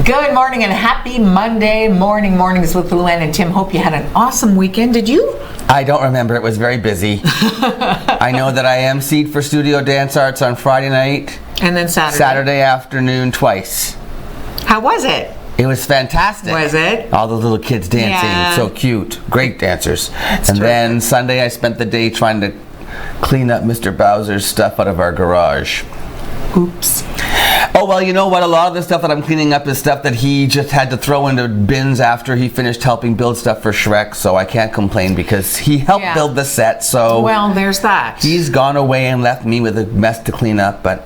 Good morning and happy Monday mornings with Luann and Tim. Hope you had an awesome weekend. Did you? I don't remember. It was very busy. I know that I emceed for Studio Dance Arts on Friday night. And then Saturday. Saturday afternoon twice. How was it? It was fantastic. Was it? All the little kids dancing. Yeah. So cute. Great dancers. That's and terrific. then Sunday I spent the day trying to clean up Mr. Bowser's stuff out of our garage. Oops. Oh, well, you know what? A lot of the stuff that I'm cleaning up is stuff that he just had to throw into bins after he finished helping build stuff for Shrek, so I can't complain because he helped build the set, so... Well, there's that. He's gone away and left me with a mess to clean up, but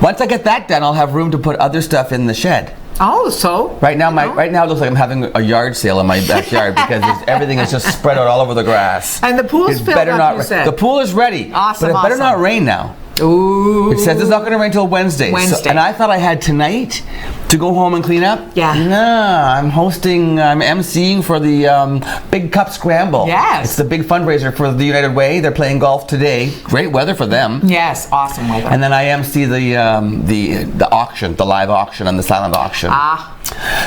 once I get that done, I'll have room to put other stuff in the shed. Oh, so? Right now it looks like I'm having a yard sale in my backyard because everything is just spread out all over the grass. And the pool's filled up, you said. The pool is ready, Awesome, but it better not rain now. Ooh. It says it's not going to rain until Wednesday. Wednesday. And I thought I had tonight to go home and clean up. Yeah. Nah, I'm emceeing for the Big Cup Scramble. Yes. It's the big fundraiser for the United Way. They're playing golf today. Great weather for them. Yes, awesome weather. And then I MC the auction, the live auction and the silent auction.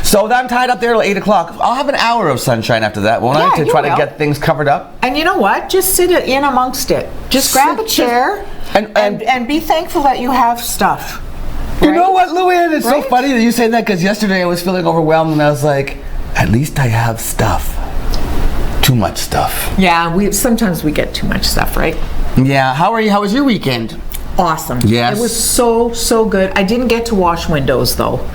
So I'm tied up there till 8 o'clock. I'll have an hour of sunshine after that, won't I? To try to get things covered up. And you know what? Just sit in amongst it. Just grab a chair and be thankful that you have stuff. You know what, Luann? It's so Right? funny that you say that because yesterday I was feeling overwhelmed and I was like, at least I have stuff. Too much stuff. Yeah, sometimes we get too much stuff, right? Yeah. How are you? How was your weekend? Awesome. Yes. It was so good. I didn't get to wash windows though.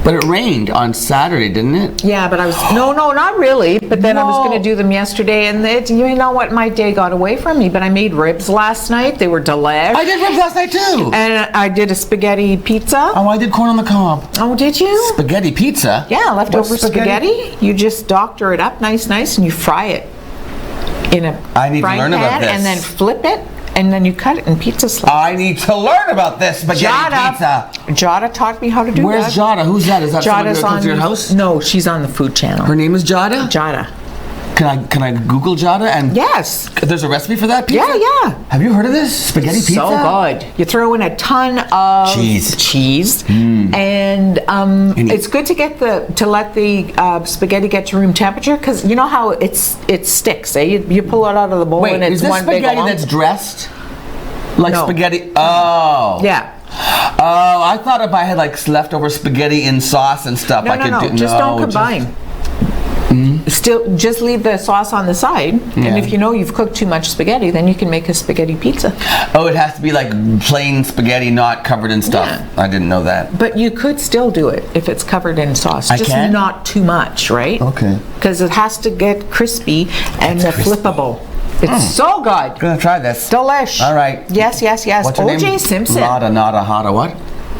But it rained on Saturday, didn't it? Yeah, but I was no, not really. But then I was going to do them yesterday, and you know what? My day got away from me. But I made ribs last night. They were delish. I did ribs last night too. And I did a spaghetti pizza. Oh, I did corn on the cob. Oh, did you? Spaghetti pizza? Yeah, leftover What's spaghetti. You just doctor it up nice, and you fry it in a I need to frying learn about pan, this. and then flip it, and then you cut it in pizza slices. I need to learn about this spaghetti pizza. Jada taught me how to do Where's that. Jada? Who's that? Is that someone who comes to your house? No, she's on the food channel. Her name is Jada? Jada. Can I Google Jada? And Yes. there's a recipe for that pizza? Yeah. Have you heard of this? Spaghetti pizza? So good. You throw in a ton of cheese, and it's good to let the spaghetti get to room temperature because you know how it sticks. Eh? You pull it out of the bowl and it's is this one big spaghetti lump. that's dressed like No. spaghetti? Oh. Yeah. Oh, I thought if I had like leftover spaghetti in sauce and stuff, I could do. Just don't combine. Still, just leave the sauce on the side, and if you know you've cooked too much spaghetti, then you can make a spaghetti pizza. Oh, it has to be like plain spaghetti, not covered in stuff. Yeah. I didn't know that. But you could still do it if it's covered in sauce. I Just can? not too much, right? Okay. Because it has to get crispy and flippable. It's so good. I'm gonna try this. Delish. All right. Yes. What's your O.J. name? Simpson. Nada, Hada, what?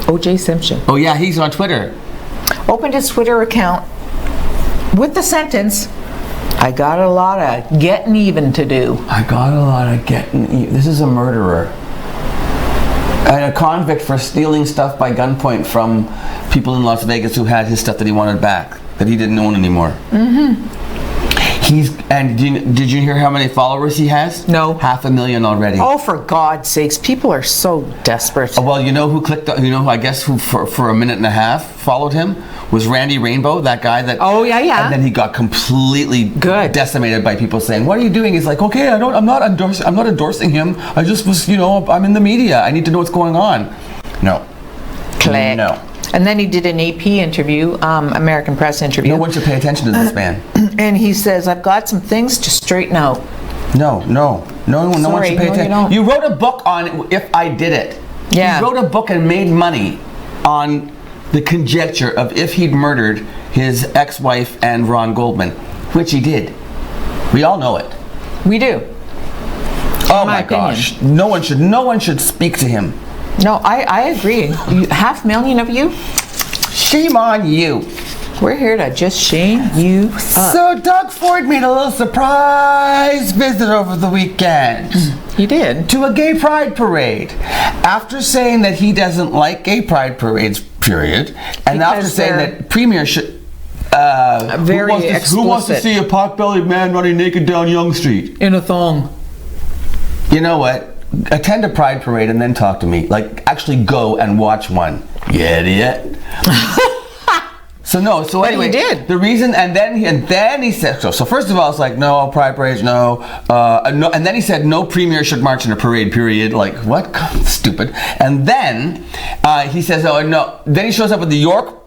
O.J. Simpson. Oh yeah, he's on Twitter. Opened his Twitter account with the sentence, I got a lot of getting even to do. I got a lot of getting. This is a murderer. And a convict for stealing stuff by gunpoint from people in Las Vegas who had his stuff that he wanted back, that he didn't own anymore. Did you hear how many followers he has? No. 500,000 already. Oh, for God's sakes, people are so desperate. Well, you know who clicked, I guess who for a minute and a half followed him? Was Randy Rainbow, that guy that... Oh, yeah. And then he got completely decimated by people saying, what are you doing? He's like, okay, I'm not endorsing him. I just was, I'm in the media. I need to know what's going on. No. Click. No. And then he did an AP interview, American Press interview. No one should pay attention to this man. And he says, I've got some things to straighten out. No one should pay attention. You wrote a book on If I Did It. Yeah. You wrote a book and made money on the conjecture of if he'd murdered his ex-wife and Ron Goldman, which he did. We all know it. We do. Oh my gosh. No one should speak to him. No, I agree. 500,000 of you? Shame on you. We're here to just shame you up. So Doug Ford made a little surprise visit over the weekend. He did. To a gay pride parade. After saying that he doesn't like gay pride parades, period. And after saying that Premier should... Who wants to see a pot-bellied man running naked down Yonge Street? In a thong. You know what? Attend a pride parade and then talk to me. Like, actually go and watch one. You idiot. So anyway, he did. The reason, and then he said, so first of all, it's like, no, pride parades, no, no, and then he said, no premier should march in a parade, period. Like, what? Stupid. And then he says, oh, no. Then he shows up with the York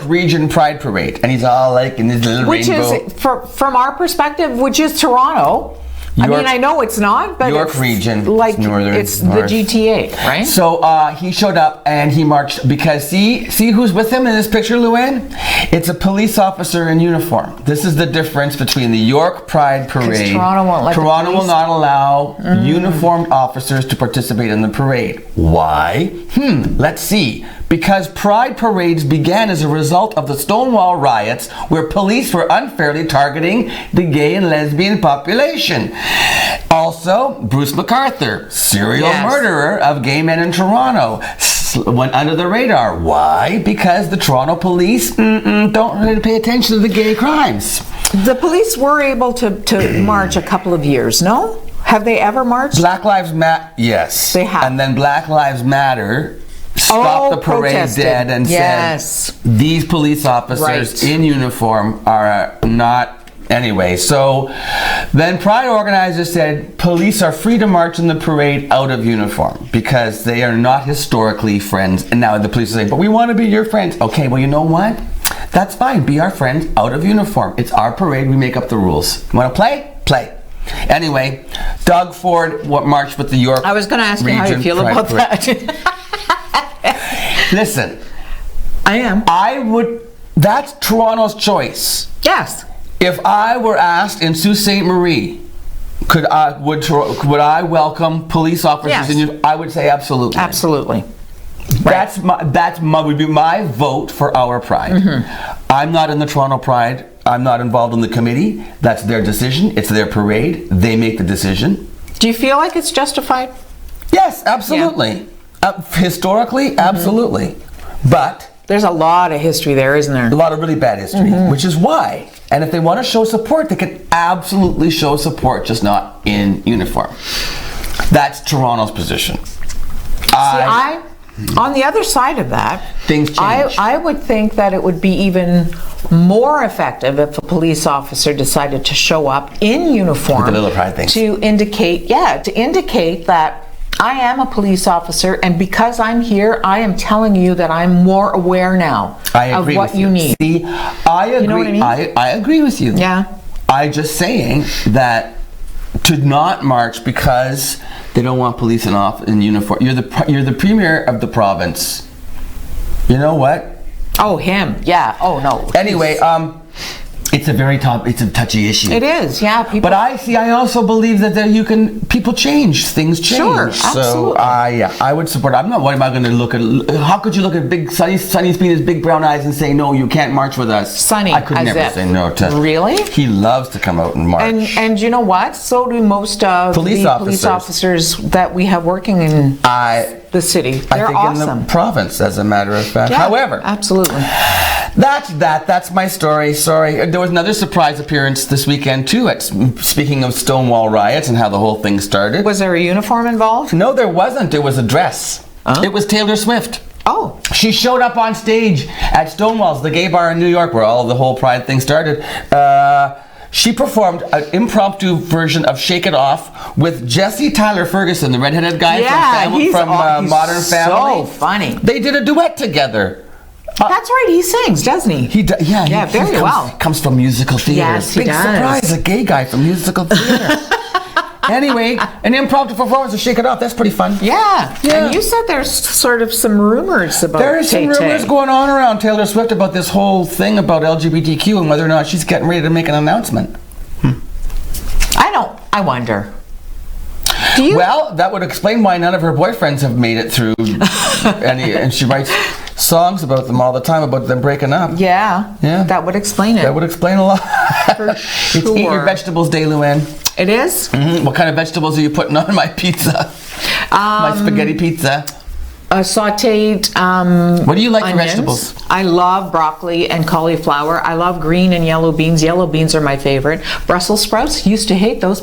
Region Pride Parade, and he's all like in his little rainbow. Which is, from our perspective, which is Toronto. I know it's not, but York it's region, like it's the GTA, right? So he showed up and he marched because see who's with him in this picture, Luann? It's a police officer in uniform. This is the difference between the York Pride Parade. Toronto will not allow uniformed officers to participate in the parade. Why? Let's see. Because pride parades began as a result of the Stonewall riots, where police were unfairly targeting the gay and lesbian population. Also, Bruce MacArthur, serial murderer of gay men in Toronto, went under the radar. Why? Because the Toronto police don't really pay attention to the gay crimes. The police were able to march a couple of years, no? Have they ever marched? Black Lives Matter, yes. They have. And then Black Lives Matter stopped the parade protested. dead and said, these police officers in uniform are not... Anyway, so then Pride organizers said police are free to march in the parade out of uniform because they are not historically friends. And now the police are saying, but we want to be your friends. Okay, well, you know what? That's fine. Be our friends out of uniform. It's our parade. We make up the rules. You want to play? Play. Anyway, Doug Ford marched with the York I was going to ask you how you feel about that. Listen. I am. That's Toronto's choice. Yes. If I were asked in Sault Ste. Marie, would I welcome police officers? Yes. I would say absolutely. Absolutely. Would be my vote for our pride. I'm not in the Toronto Pride. I'm not involved in the committee. That's their decision. It's their parade. They make the decision. Do you feel like it's justified? Yes, absolutely. Yeah. Historically, absolutely. But there's a lot of history there, isn't there? A lot of really bad history, which is why. And if they want to show support, they can absolutely show support, just not in uniform. That's Toronto's position. On the other side of that, things change. I would think that it would be even more effective if a police officer decided to show up in uniform with the little pride thing to indicate that I am a police officer, and because I'm here, I am telling you that I'm more aware now of what you need. See, I agree. You know what I mean? I agree with you. Yeah. I'm just saying that to not march because they don't want police in uniform. You're the premier of the province. You know what? Oh, him. Yeah. Oh, no. Anyway, it's a touchy issue. It is, yeah. But I also believe that people change, things change. Sure, absolutely. So I would support. I'm not. What am I going to look at? How could you look at big Sonny's his big brown eyes and say no? You can't march with us. Sonny, I could never say no to. Really? He loves to come out and march. And you know what? So do most of police officers that we have working in the city. They're awesome. In the province, as a matter of fact. Yeah, however, absolutely. That's my story. Sorry. There was another surprise appearance this weekend too. Speaking of Stonewall riots and how the whole thing started. Was there a uniform involved? No, there wasn't. It was a dress. It was Taylor Swift. Oh. She showed up on stage at Stonewall's, the gay bar in New York, where the whole pride thing started. She performed an impromptu version of "Shake It Off" with Jesse Tyler Ferguson, the redheaded guy from Modern Family. So funny. They did a duet together. That's right, he sings, doesn't he? He very well. Comes from musical theater. Yes, he Big does. Surprise, a gay guy from musical theater. Anyway, an impromptu performance of "Shake It Off." That's pretty fun. Yeah. And you said there's sort of some rumors about There's some rumors going on around Taylor Swift about this whole thing about LGBTQ and whether or not she's getting ready to make an announcement. I wonder. Do you? Well, that would explain why none of her boyfriends have made it through and she writes songs about them all the time, about them breaking up. Yeah. That would explain it. That would explain a lot. For sure. It's Eat Your Vegetables Day, Luann. It is? Mm-hmm. What kind of vegetables are you putting on my pizza? My spaghetti pizza. Sauteed what do you like onions. for vegetables? I love broccoli and cauliflower. I love green and yellow beans. Yellow beans are my favorite. Brussels sprouts, used to hate those.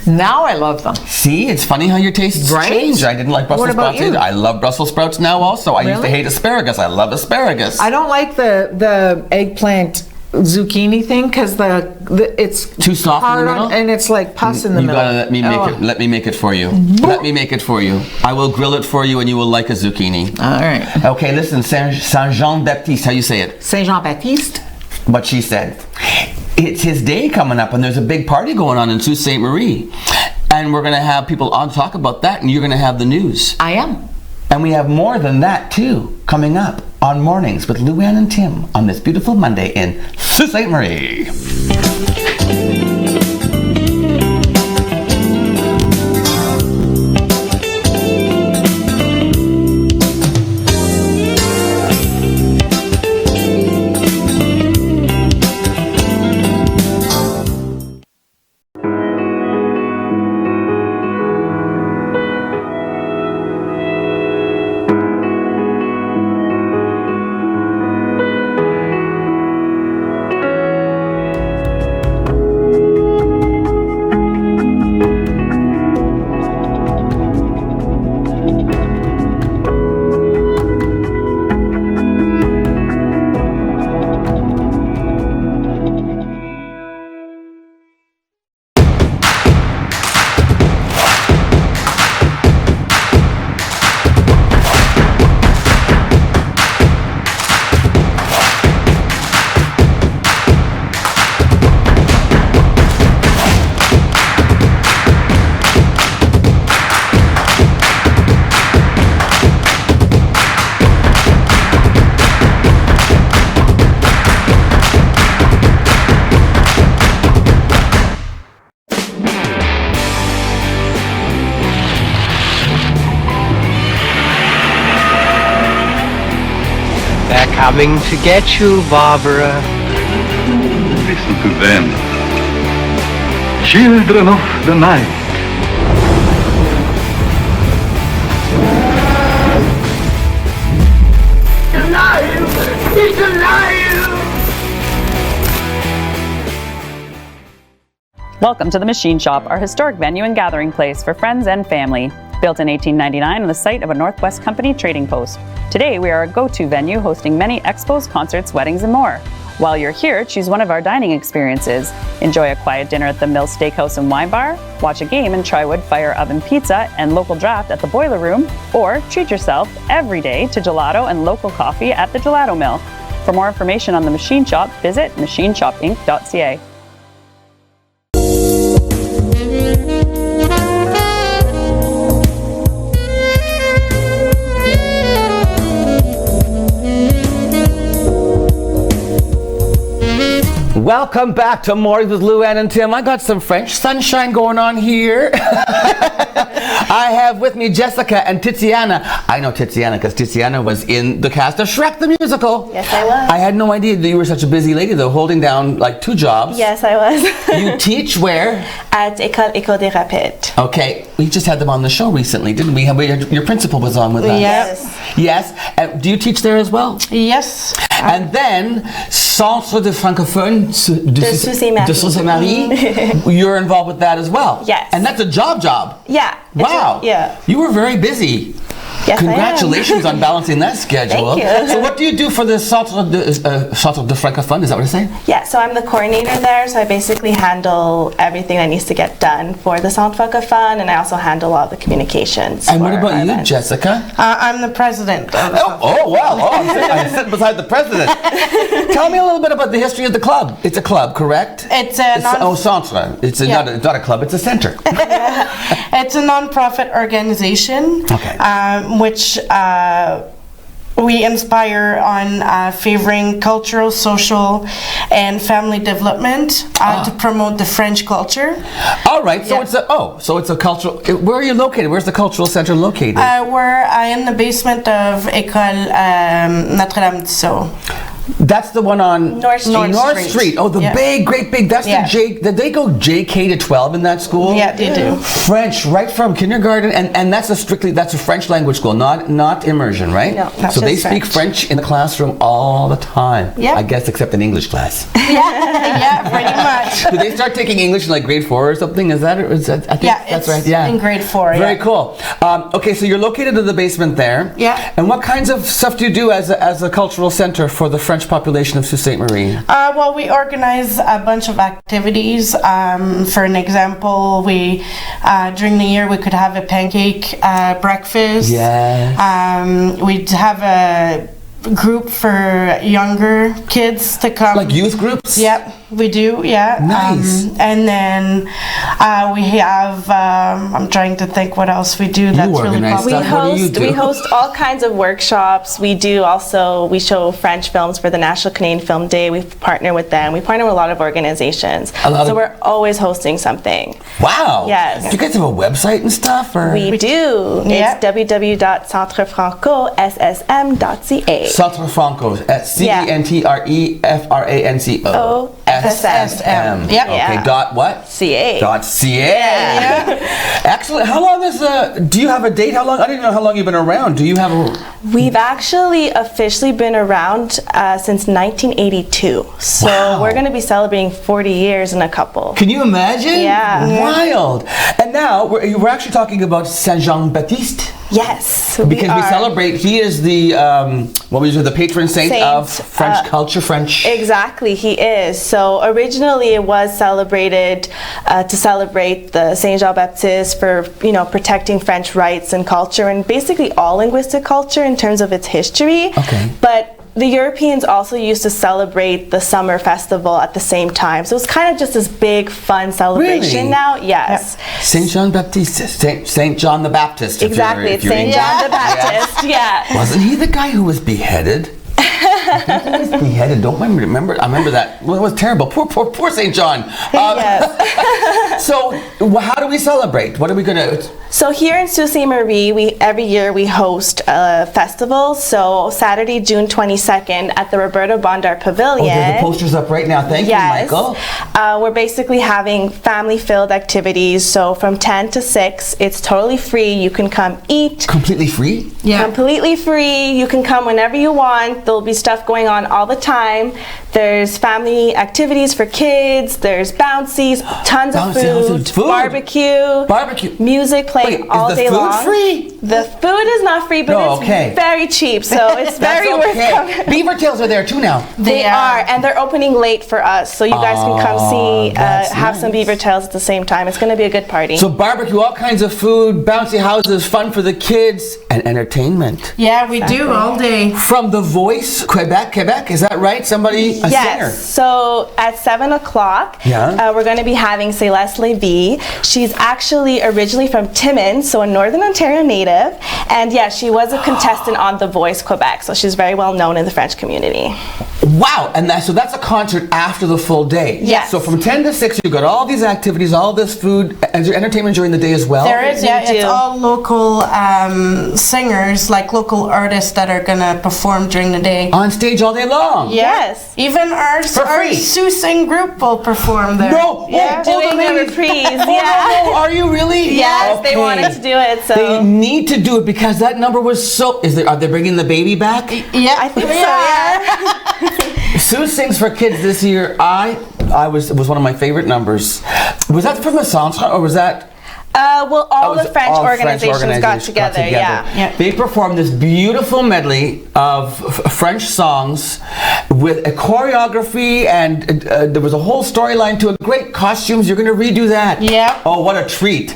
Now I love them. See, it's funny how your tastes Right? change. I didn't like Brussels What about sprouts either. you? I love Brussels sprouts now also. I used to Really? hate asparagus. I love asparagus. I don't like the eggplant zucchini thing because it's Too soft in the hard on- middle? and it's like pus in the You middle. gotta let me make it. Let me make it for you. Let me make it for you. I will grill it for you, and you will like a zucchini. All right. Okay, listen, Saint Jean Baptiste. How you say it? Saint Jean Baptiste. What she said. It's his day coming up, and there's a big party going on in Sault Ste. Marie, and we're gonna have people on talk about that, and you're gonna have the news. I am. And we have more than that too coming up on Mornings with Luann and Tim on this beautiful Monday in Sault Ste. Marie. Coming to get you, Barbara. Listen to them. Children of the night. Alive! It's alive! Welcome to the Machine Shop, our historic venue and gathering place for friends and family. Built in 1899 on the site of a Northwest Company trading post. Today we are a go-to venue hosting many expos, concerts, weddings, and more. While you're here, choose one of our dining experiences. Enjoy a quiet dinner at the Mill Steakhouse and Wine Bar, watch a game and try wood fire oven pizza and local draft at the Boiler Room, or treat yourself every day to gelato and local coffee at the Gelato Mill. For more information on the Machine Shop, visit machineshopinc.ca. Welcome back to Mornings with Luann and Tim. I got some French sunshine going on here. I have with me Jessica and Tiziana. I know Tiziana because Tiziana was in the cast of Shrek the Musical. Yes, I was. I had no idea that you were such a busy lady though, holding down like 2 jobs. Yes, I was. You teach where? At École des Rapides. Okay, we just had them on the show recently, didn't we? Your principal was on with us. Yes. Yes. Do you teach there as well? Yes. And then, Centre de Francophone De Sault Ste. Marie. You're involved with that as well. Yes. And that's a job. Yeah. Wow. Yeah. You were very busy. Yes, Congratulations on balancing that schedule. Thank you. So what do you do for the Centre de Francophone? Is that what it's saying? Yeah, so I'm the coordinator there, so I basically handle everything that needs to get done for the Sault Francophone, and I also handle all the communications. And what for about our you, events. Jessica? I'm the president. Oh, wow. Oh, I'm sitting beside the president. Tell me a little bit about the history of the club. It's a club, correct? It's a Centre. It's not a club, it's a center. It's a non-profit organization, which we inspire on favoring cultural, social, and family development to promote the French culture. All right, so it's a cultural. Where are you located? Where's the cultural center located? We're in the basement of École Notre-Dame du Sault. That's the one on North Street. North Street. Oh, the great big. That's the J. Did they go JK to 12 in that school? Yeah, they do. French right from kindergarten, and that's a French language school, not immersion, right? No, so they speak French in the classroom all the time. Yeah. I guess except in English class. Yeah, pretty much. Did they start taking English in like grade 4 or something? Is that I think that's right. Yeah, in grade 4. Very cool. Okay, so you're located in the basement there. Yeah. And what kinds of stuff do you do as a cultural center for the French population of Sault Ste. Marie? Well, we organize a bunch of activities. For an example, we during the year we could have a pancake breakfast. Yes. We'd have a group for younger kids to come. Like youth groups? Yep, we do, yeah. Nice. And then we have, I'm trying to think what else we do that's really organize popular. stuff. What do you do? We host all kinds of workshops. We show French films for the National Canadian Film Day. We partner with them. We partner with a lot of organizations. We're always hosting something. Wow. Yes. Do you guys have a website and stuff? Or? We do. Yeah. It's www.centrefranco.ssm.ca. Centre Franco at CENTREFRANCO. SSM. Yep. Okay. Dot what? CA. Dot CA. Excellent. How long is do you have a date? How long? I don't even know how long you've been around. Do you have a? We've actually officially been around since 1982. So we're going to be celebrating 40 years in a couple. Can you imagine? Yeah. Wild. And now we're actually talking about Saint Jean Baptiste. Yes. Because we celebrate. He is the the patron saint of French culture. French. Exactly, he is. So originally it was celebrated to celebrate the Saint Jean Baptiste for protecting French rights and culture and basically all linguistic culture in terms of its history. Okay. But the Europeans also used to celebrate the summer festival at the same time. So it's kind of just this big, fun celebration Really? now. Yes. Saint Jean Baptiste. Saint John the Baptist. Exactly. It's Saint John the Baptist. Yeah. Wasn't he the guy who was beheaded? He was beheaded. Don't remember. I remember that. Well, it was terrible. Poor Saint John. Yes. So, how do we celebrate? What are we gonna? So here in Sault Ste. Marie, every year we host a festival. So Saturday, June 22nd at the Roberta Bondar Pavilion. Oh, there's the posters up right now. Thank you, Michael. We're basically having family-filled activities. So from 10 to 6, it's totally free. You can come eat. Completely free? Yeah. Completely free. You can come whenever you want. There'll be stuff going on all the time. There's family activities for kids. There's bouncies, tons of food, barbecue, music playing all day long. Is the food free? The food is not free, but it's very cheap, so it's very worth coming. Beaver Tails are there too now. They are, and they're opening late for us, so you guys can come see, have some Beaver Tails at the same time. It's going to be a good party. So barbecue, all kinds of food, bouncy houses, fun for the kids, and entertainment. Yeah, we do all day. From The Voice, Quebec, is that right? Somebody, a singer? So at 7 o'clock, we're going to be having Céleste Lévy. She's actually originally from Timmins, so a Northern Ontario native, and she was a contestant on The Voice Quebec, so she's very well known in the French community. Wow, and so that's a concert after the full day. Yes. So from 10 to 6, you've got all these activities, all this food, and is there entertainment during the day as well? There is, it's all local singers, like local artists that are going to perform during the day. On stage all day long? Yes. Even our Sioux Sing group will perform there. No! Doing a reprise, No, are you really? Yes, they wanted to do it, so. They need to do it because that number was so... Are they bringing the baby back? Yeah, I think so, yeah. Sue Sings for Kids this year, it was one of my favorite numbers. Was that from the Sault or was that... all the French organizations got together. Yeah. They performed this beautiful medley of French songs with a choreography, and there was a whole storyline to it. Great costumes. You're going to redo that. Yeah. Oh, what a treat.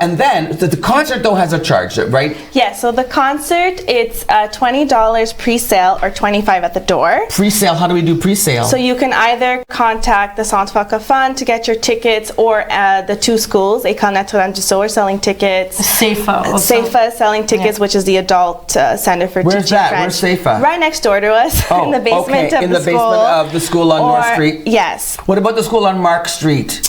And then the concert, though, has a charge, right? Yeah, so the concert, it's $20 pre-sale or $25 at the door. Pre-sale, how do we do pre-sale? So you can either contact the Sault Fund to get your tickets, or the two schools, École Notre-Dame du Sault, are selling tickets. SAFA is selling tickets, which is the adult center for teaching French. Where's SAFA? Right next door to us, in the basement of the school. Basement of the school on North Street. Yes. What about the school on Mark Street?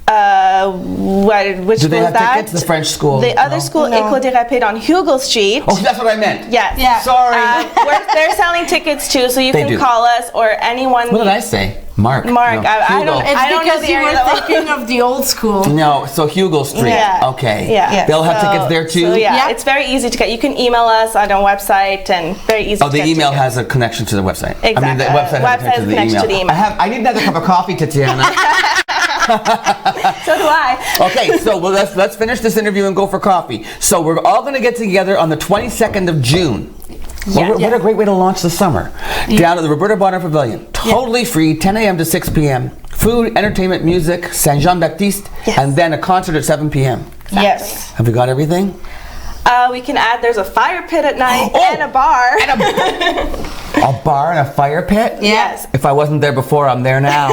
Which Do they school have is that? tickets? The French school? The other school, École des Rapides on Hugo Street. Oh, that's what I meant. Yes. Yeah. Sorry. They're selling tickets too, so you They can do. call us or anyone. What did I say? Mark. Mark, No, I Hugo. don't. It's I don't know because the you area were that well. thinking of the old school. No, so Hugo Street. Yeah. Okay. Yeah. They'll have tickets there too? So yeah, Yeah. it's very easy to get. You can email us on our website and very easy. Oh, to the get email tickets. has a connection to the website. Exactly. I mean, the website has a connection to the email. I need another cup of coffee, Tatiana. So do I. Okay, so let's finish this interview and go for coffee. So we're all going to get together on the 22nd of June. What a great way to launch the summer. Down at the Roberta Bonheur Pavilion. Totally free, 10 a.m. to 6 p.m. Food, entertainment, music, Saint Jean Baptiste, and then a concert at 7 p.m. Exactly. Yes. Have we got everything? We can add. There's a fire pit at night and a bar. A bar and a fire pit? Yes. If I wasn't there before, I'm there now.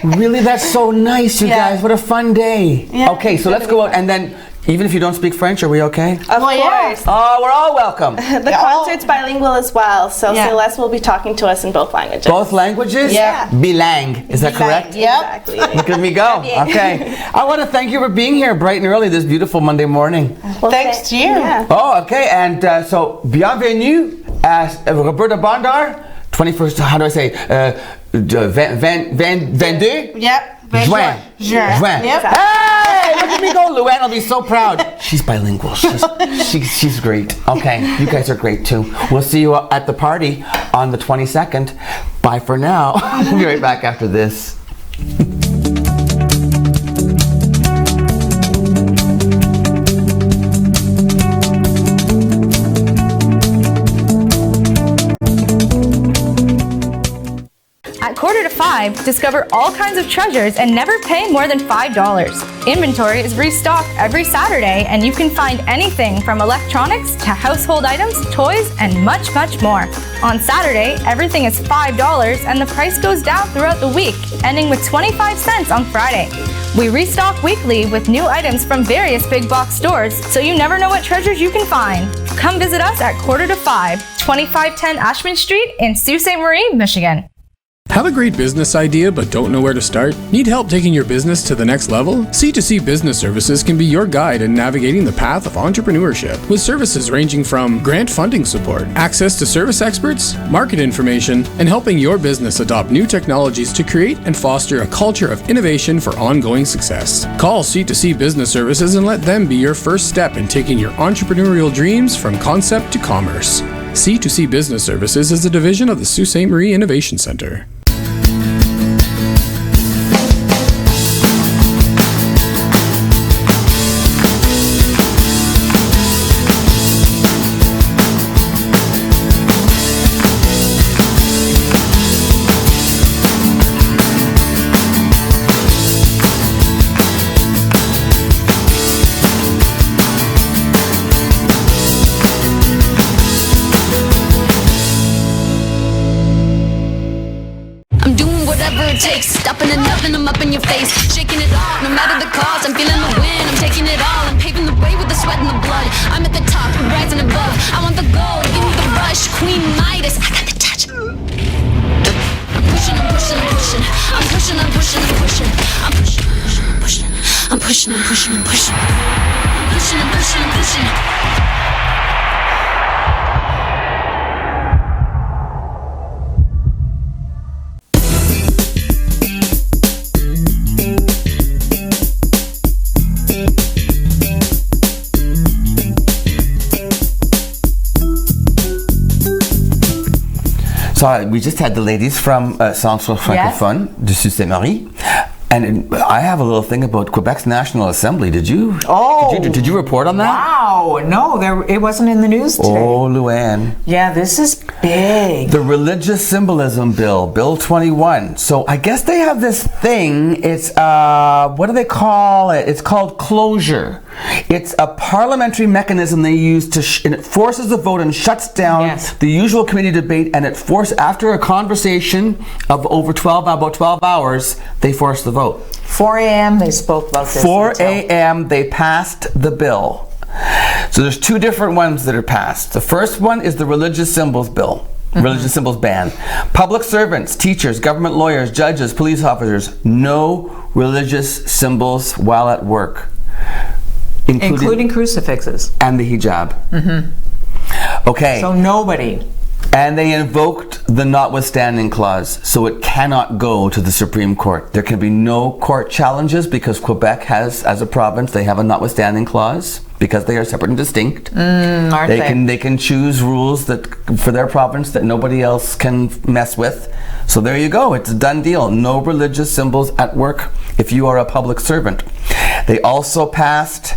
Really, that's so nice, you guys. What a fun day. Yeah. Okay, so let's go out and then, even if you don't speak French, are we okay? Of course. Oh, we're all welcome. The concert's bilingual as well, so Yeah. Celeste will be talking to us in both languages. Both languages? Yeah. Bilang. Is that correct? Yep. Exactly. Look at me go. Okay. I want to thank you for being here bright and early this beautiful Monday morning. Well, Thanks to you. Yeah. Oh, okay. And so, bienvenue at Roberta Bonheur, 21st, how do I say? 22? Yep. Juin. Juin. Yep. Hey, look at me go. Luann will be so proud. She's bilingual. She's great. Okay, you guys are great too. We'll see you at the party on the 22nd. Bye for now. We'll be right back after this. At 4:45, discover all kinds of treasures and never pay more than $5. Inventory is restocked every Saturday, and you can find anything from electronics to household items, toys, and much, much more. On Saturday, everything is $5, and the price goes down throughout the week, ending with 25 cents on Friday. We restock weekly with new items from various big box stores, so you never know what treasures you can find. Come visit us at 4:45, 2510 Ashman Street in Sault Ste. Marie, Michigan. Have a great business idea but don't know where to start? Need help taking your business to the next level? C2C Business Services can be your guide in navigating the path of entrepreneurship, with services ranging from grant funding support, access to service experts, market information, and helping your business adopt new technologies to create and foster a culture of innovation for ongoing success. Call C2C Business Services and let them be your first step in taking your entrepreneurial dreams from concept to commerce. C2C Business Services is a division of the Sault Ste. Marie Innovation Center. Stopping and nothing, I'm up in your face, shaking it off, no matter the cost. I'm feeling the wind, I'm taking it all. I'm paving the way with the sweat and the blood. I'm at the top, I'm rising above. I want the gold, give me the rush. Queen Midas, I got the touch. I'm pushing, I'm pushing, I'm pushing. I'm pushing, I'm pushing, I'm pushing. I'm pushing, I'm pushing, I'm pushing. I'm pushing, I'm pushing, I'm pushing. I'm pushing, I'm pushing, I'm pushing. So we just had the ladies from Centre Francophone de Sault Ste. Marie. And I have a little thing about Quebec's National Assembly. Did you? Oh. Did you report on that? Wow. No, it wasn't in the news today. Oh, Luann. Yeah, this is big. The Religious Symbolism Bill, Bill 21. So I guess they have this thing. It's, what do they call it? It's called closure. It's a parliamentary mechanism they use to, and it forces the vote and shuts down the usual committee debate, and it after a conversation of about 12 hours, they force the vote. 4 a.m. they spoke about this. 4 a.m. they passed the bill. So there's two different ones that are passed. The first one is the Religious Symbols Bill. Religious symbols banned. Public servants, teachers, government lawyers, judges, police officers, no religious symbols while at work. Including crucifixes. And the hijab. Okay. So nobody. And they invoked the notwithstanding clause, so it cannot go to the Supreme Court. There can be no court challenges because Quebec has, as a province, they have a notwithstanding clause because they are separate and distinct. Aren't they? They can choose rules that for their province that nobody else can mess with. So there you go. It's a done deal. No religious symbols at work if you are a public servant. They also passed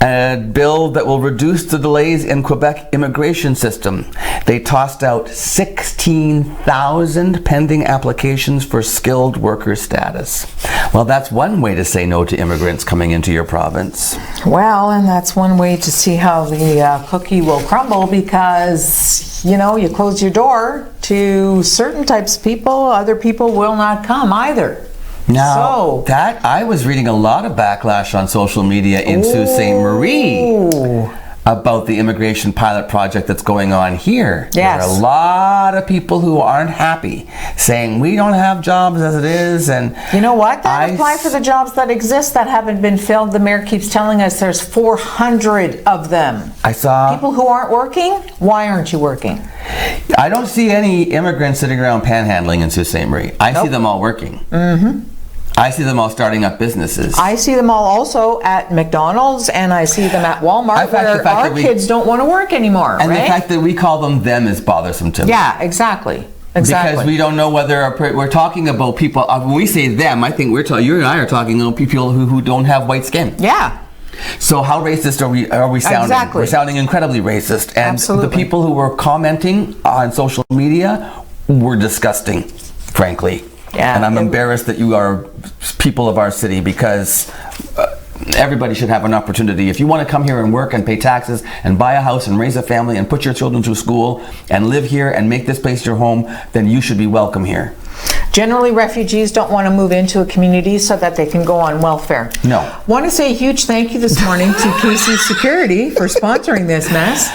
a bill that will reduce the delays in Quebec immigration system. They tossed out 16,000 pending applications for skilled worker status. Well, that's one way to say no to immigrants coming into your province. Well, and that's one way to see how the cookie will crumble because, you know, you close your door to certain types of people, other people will not come either. Now, that I was reading a lot of backlash on social media in Sault Ste. Marie about the immigration pilot project that's going on here. Yes. There are a lot of people who aren't happy, saying we don't have jobs as it is, and you know what? Then apply for the jobs that exist that haven't been filled. The mayor keeps telling us there's 400 of them. I saw people who aren't working. Why aren't you working? I don't see any immigrants sitting around panhandling in Sault Ste. Marie. I see them all working. I see them all starting up businesses. I see them all also at McDonald's, and I see them at Walmart, where our kids don't want to work anymore. And the fact that we call them is bothersome to me. Yeah, exactly. Because we don't know whether we're talking about people. When we say them, I think you and I are talking about people who don't have white skin. Yeah. So how racist are we sounding? Exactly. We're sounding incredibly racist. And the people who were commenting on social media were disgusting, frankly. Yeah, and I'm embarrassed that you are people of our city because everybody should have an opportunity. If you want to come here and work and pay taxes and buy a house and raise a family and put your children through school and live here and make this place your home, then you should be welcome here. Generally, refugees don't want to move into a community so that they can go on welfare. No. Want to say a huge thank you this morning to KC Security for sponsoring this mess.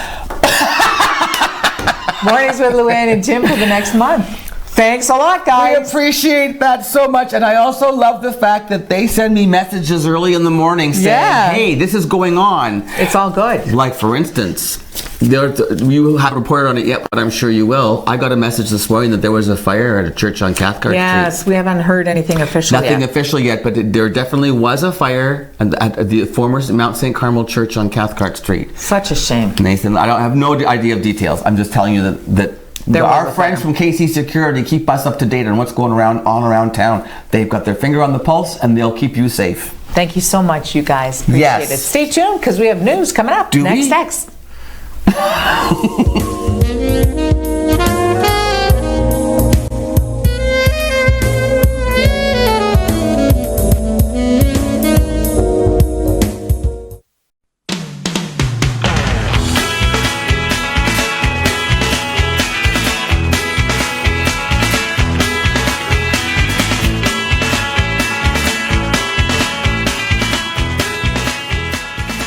Mornings with Luann and Tim for the next month. Thanks a lot, guys. We appreciate that so much. And I also love the fact that they send me messages early in the morning saying, hey, this is going on. It's all good. Like, for instance, you haven't reported on it yet, but I'm sure you will. I got a message this morning that there was a fire at a church on Cathcart Street. Yes, we haven't heard anything official Nothing official yet, but there definitely was a fire at the former Mount St. Carmel Church on Cathcart Street. Such a shame. Nathan, I don't have no idea of details. I'm just telling you that our friends from KC Security keep us up to date on what's going around town. They've got their finger on the pulse, and they'll keep you safe. Thank you so much, you guys. Appreciate it. Stay tuned, because we have news coming up. Next text.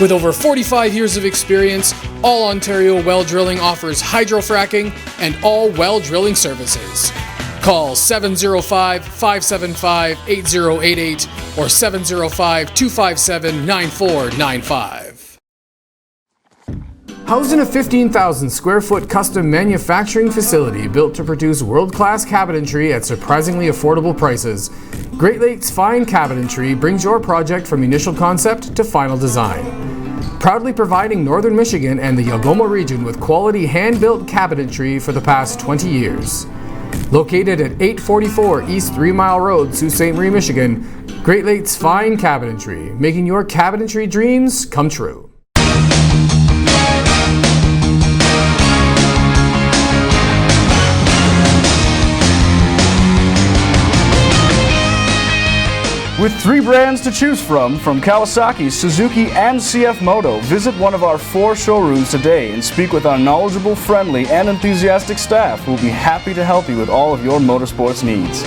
With over 45 years of experience, All Ontario Well Drilling offers hydrofracking and all well drilling services. Call 705-575-8088 or 705-257-9495. Housed in a 15,000 square foot custom manufacturing facility built to produce world-class cabinetry at surprisingly affordable prices, Great Lakes Fine Cabinetry brings your project from initial concept to final design. Proudly providing Northern Michigan and the Algoma region with quality hand-built cabinetry for the past 20 years. Located at 844 East 3 Mile Road, Sault Ste. Marie, Michigan, Great Lakes Fine Cabinetry, making your cabinetry dreams come true. With 3 brands to choose from Kawasaki, Suzuki, and CF Moto, visit one of our 4 showrooms today and speak with our knowledgeable, friendly, and enthusiastic staff who will be happy to help you with all of your motorsports needs.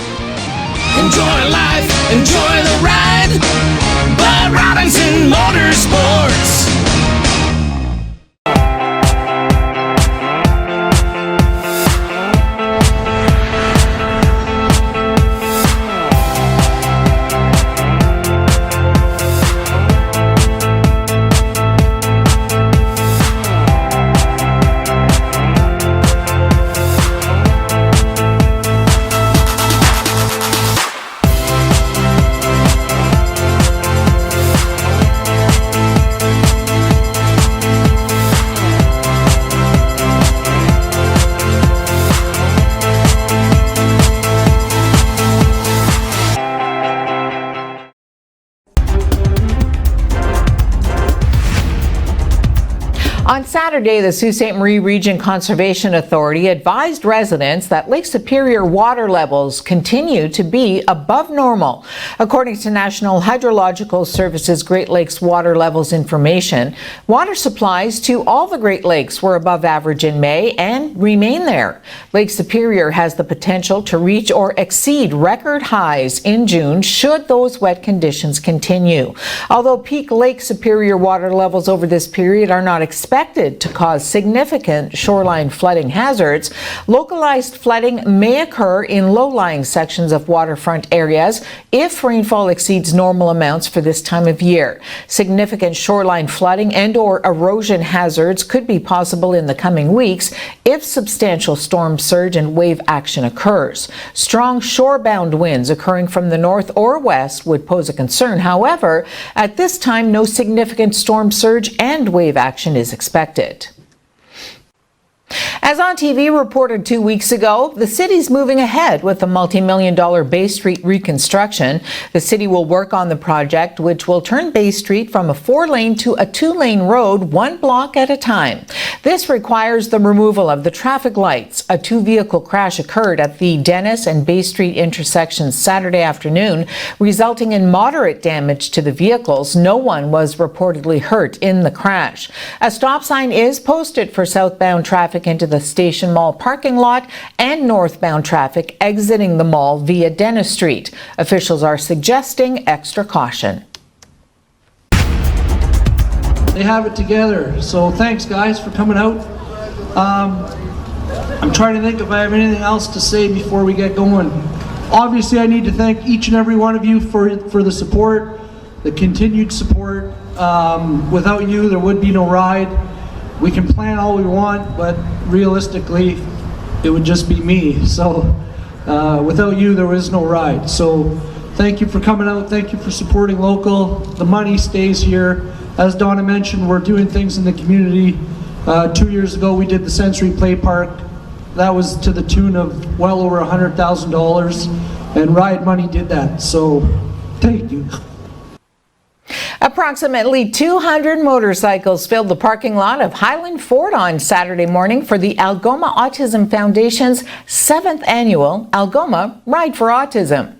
Enjoy life, enjoy the ride, Bud Robinson Motorsports. On Saturday, the Sault Ste. Marie Region Conservation Authority advised residents that Lake Superior water levels continue to be above normal. According to National Hydrological Services Great Lakes water levels information, water supplies to all the Great Lakes were above average in May and remain there. Lake Superior has the potential to reach or exceed record highs in June should those wet conditions continue. Although peak Lake Superior water levels over this period are not expected to cause significant shoreline flooding hazards, localized flooding may occur in low-lying sections of waterfront areas if rainfall exceeds normal amounts for this time of year. Significant shoreline flooding and/or erosion hazards could be possible in the coming weeks if substantial storm surge and wave action occurs. Strong shorebound winds occurring from the north or west would pose a concern. However, at this time, no significant storm surge and wave action is expected. As ONNtv reported 2 weeks ago, the city's moving ahead with the multi-million-dollar Bay Street reconstruction. The city will work on the project, which will turn Bay Street from a 4-lane to a 2-lane road 1 block at a time. This requires the removal of the traffic lights. A 2-vehicle crash occurred at the Dennis and Bay Street intersection Saturday afternoon, resulting in moderate damage to the vehicles. No one was reportedly hurt in the crash. A stop sign is posted for southbound traffic into the Station Mall parking lot and northbound traffic exiting the mall via Dennis Street. Officials are suggesting extra caution. They have it together, so thanks guys for coming out. I'm trying to think if I have anything else to say before we get going. Obviously I need to thank each and every one of you for the support, the continued support. Without you there would be no ride. We can plan all we want, but realistically, it would just be me. So without you, there is no ride. So thank you for coming out. Thank you for supporting local. The money stays here. As Donna mentioned, we're doing things in the community. 2 years ago, we did the Sensory Play Park. That was to the tune of well over $100,000, and Ride Money did that. So thank you. Approximately 200 motorcycles filled the parking lot of Highland Ford on Saturday morning for the Algoma Autism Foundation's 7th annual Algoma Ride for Autism.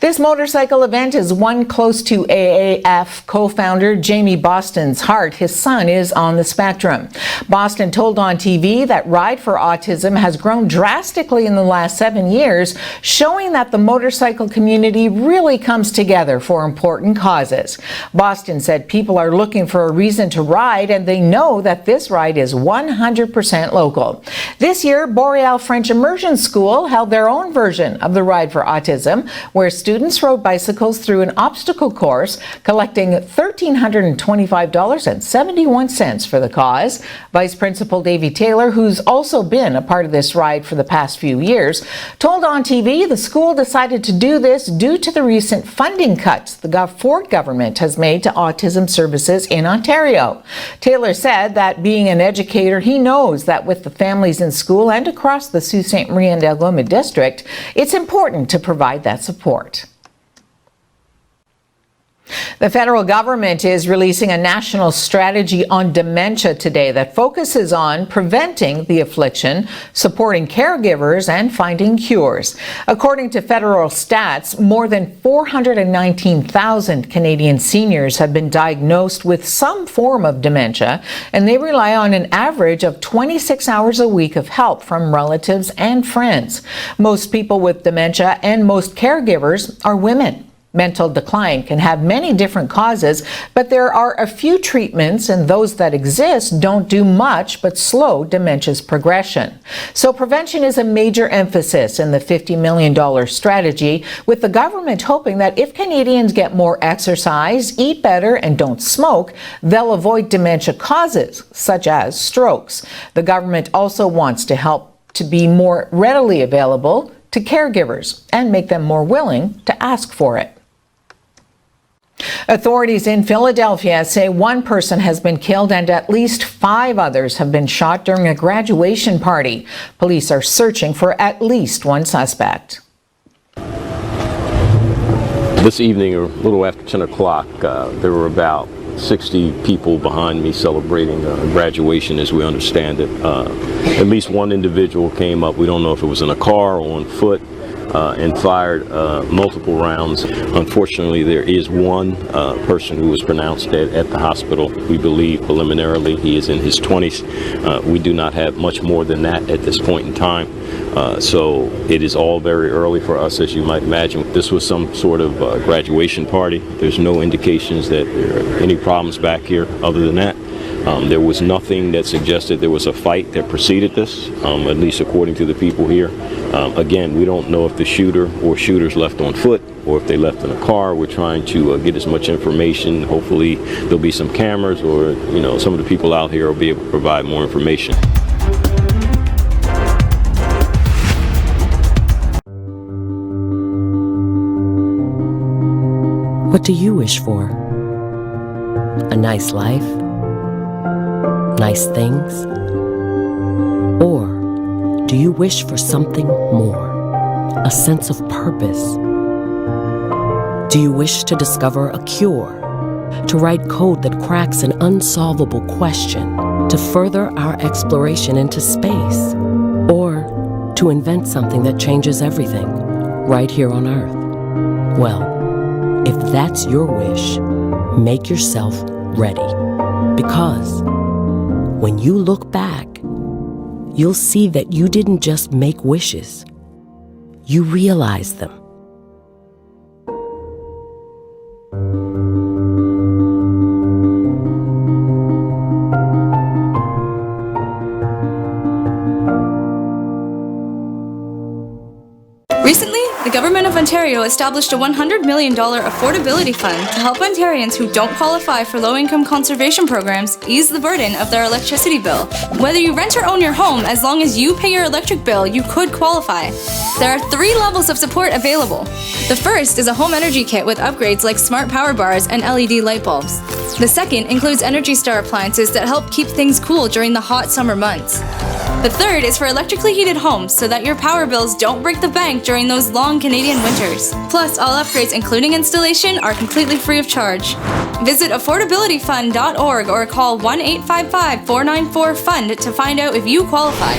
This motorcycle event is one close to AAF co-founder Jamie Boston's heart. His son is on the spectrum. Boston told ONNtv that Ride for Autism has grown drastically in the last 7 years, showing that the motorcycle community really comes together for important causes. Boston said people are looking for a reason to ride, and they know that this ride is 100% local. This year, Boreal French Immersion School held their own version of the Ride for Autism, where students rode bicycles through an obstacle course, collecting $1,325.71 for the cause. Vice Principal Davy Taylor, who's also been a part of this ride for the past few years, told ONNtv the school decided to do this due to the recent funding cuts the Ford government has made to autism services in Ontario. Taylor said that being an educator, he knows that with the families in school and across the Sault Ste. Marie and Algoma district, it's important to provide that support. The federal government is releasing a national strategy on dementia today that focuses on preventing the affliction, supporting caregivers, and finding cures. According to federal stats, more than 419,000 Canadian seniors have been diagnosed with some form of dementia, and they rely on an average of 26 hours a week of help from relatives and friends. Most people with dementia and most caregivers are women. Mental decline can have many different causes, but there are a few treatments, and those that exist don't do much but slow dementia's progression. So prevention is a major emphasis in the $50 million strategy, with the government hoping that if Canadians get more exercise, eat better, and don't smoke, they'll avoid dementia causes, such as strokes. The government also wants to help to be more readily available to caregivers and make them more willing to ask for it. Authorities in Philadelphia say one person has been killed and at least 5 others have been shot during a graduation party. Police are searching for at least one suspect. This evening, a little after 10 o'clock, there were about 60 people behind me celebrating graduation as we understand it. At least one individual came up, we don't know if it was in a car or on foot, and fired multiple rounds. Unfortunately, there is one person who was pronounced dead at the hospital. We believe preliminarily he is in his 20s. We do not have much more than that at this point in time. So it is all very early for us, as you might imagine. This was some sort of graduation party. There's no indications that there are any problems back here other than that. There was nothing that suggested there was a fight that preceded this, at least according to the people here. Again, we don't know if the shooter or shooters left on foot or if they left in a car. We're trying to get as much information. Hopefully there'll be some cameras, or some of the people out here will be able to provide more information. What do you wish for? A nice life? Nice things? Or do you wish for something more? A sense of purpose? Do you wish to discover a cure? To write code that cracks an unsolvable question? To further our exploration into space? Or to invent something that changes everything right here on Earth? Well, if that's your wish, make yourself ready. Because when you look back, you'll see that you didn't just make wishes, you realized them. Recently, the Government of Ontario established a $100 million affordability fund to help Ontarians who don't qualify for low-income conservation programs ease the burden of their electricity bill. Whether you rent or own your home, as long as you pay your electric bill, you could qualify. There are 3 levels of support available. The first is a home energy kit with upgrades like smart power bars and LED light bulbs. The second includes Energy Star appliances that help keep things cool during the hot summer months. The third is for electrically heated homes so that your power bills don't break the bank during those long Canadian winters. Plus, all upgrades, including installation, are completely free of charge. Visit affordabilityfund.org or call 1-855-494-FUND to find out if you qualify.